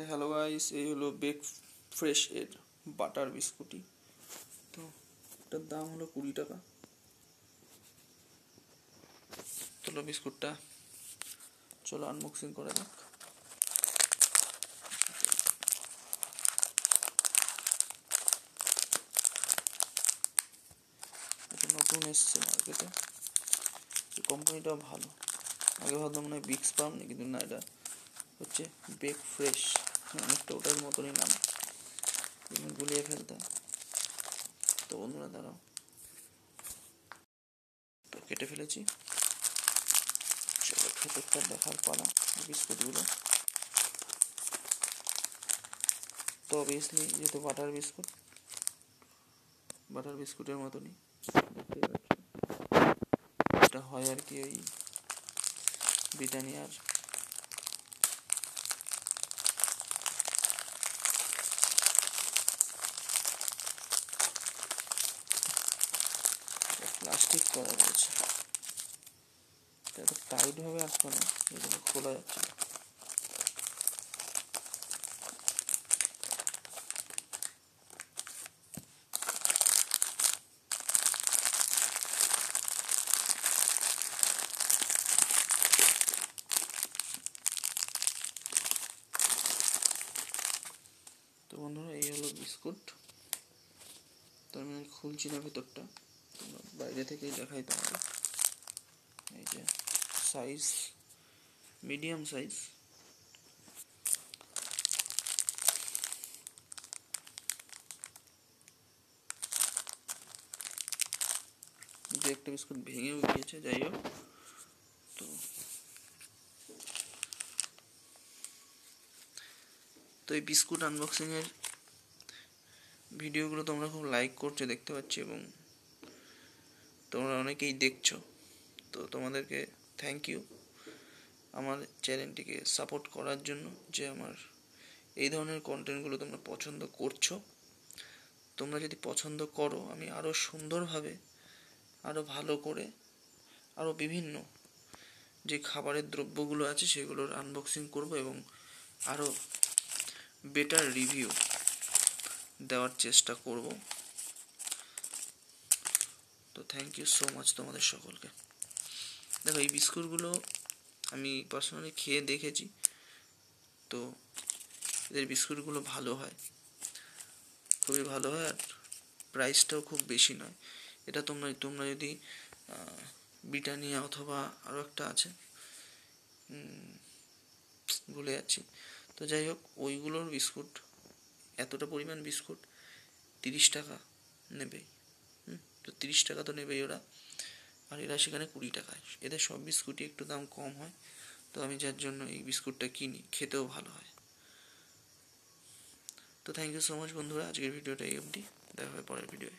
Hello guys, এই হলো bake fresh এর বাটার বিস্কুটি। তো এটার দাম হলো 20 টাকা। চলো বিস্কুটটা আনবক্সিং করা যাক। এটা নতুন এসছে মার্কেটে, এই কোম্পানিটাও ভালো। আগে ভাবতাম মনে হয় বিক্স পাম, কিন্তু না, এটা হচ্ছে বেক ফ্রেশ, অনেকটা ওটার মতনই নাম, গুলিয়ে ফেলতে। তো বন্ধুরা দাঁড়াও, তো কেটে ফেলেছি। চলো ভেতরটা দেখার পালা বিস্কুটগুলো। তো অবভিয়াসলি যেহেতু বাটার বিস্কুটের মতনই দেখতে পাচ্ছ, এটা হয় আর কি ওই ব্রিটানিয়ার প্লাস্টিক করা রয়েছে, এত টাইট ভাবে আসবে না, এগুলো খোলা যাচ্ছে। তো বন্ধুরা, এই হলো বিস্কুট। তো আমি খুলছি না ভেতরটা, বাইরে থেকেই দেখাই তোমাকে। এই যে সাইজ, মিডিয়াম সাইজ। যে একটা বিস্কুট ভেঙেও গিয়েছে, যাই হোক। তো এই বিস্কুট আনবক্সিংয়ের ভিডিওগুলো তোমরা খুব লাইক করছো দেখতে পাচ্ছি, এবং তোমরা অনেকেই দেখছো। তো তোমাদেরকে থ্যাংক ইউ আমার চ্যানেলটিকে সাপোর্ট করার জন্য, যে আমার এই ধরনের কন্টেন্টগুলো তোমরা পছন্দ করছো। তোমরা যদি পছন্দ করো, আমি আরও সুন্দরভাবে, আরও ভালো করে, আরও বিভিন্ন যে খাবারের দ্রব্যগুলো আছে সেগুলোর আনবক্সিং করব, এবং আরও বেটার রিভিউ দেওয়ার চেষ্টা করব। তো থ্যাংক ইউ সো মাচ তোমাদের সকলকে। দেখো, এই বিস্কুটগুলো আমি পার্সোনালি খেয়ে দেখেছি, তো এদের বিস্কুটগুলো ভালো হয়, খুবই ভালো হয়, আর প্রাইসটাও খুব বেশি নয়। এটা তোমরা যদি ব্রিটানিয়া অথবা আরও একটা আছে, ভুলে যাচ্ছি, তো যাই হোক, ওইগুলোর বিস্কুট, এতটা পরিমাণ বিস্কুট 30 টাকা নেবেই। তো 30 টাকা তো নেবেই ওরা, আর এরা সেখানে 20 টাকায়। এদের সব বিস্কুটই একটু দাম কম হয়, তো আমি যার জন্য এই বিস্কুটটা কিনি, খেতেও ভালো হয়। তো থ্যাংক ইউ সো মাচ বন্ধুরা, আজকের ভিডিওটা এই অবধি, দেখা হবে পরের ভিডিওয়ে।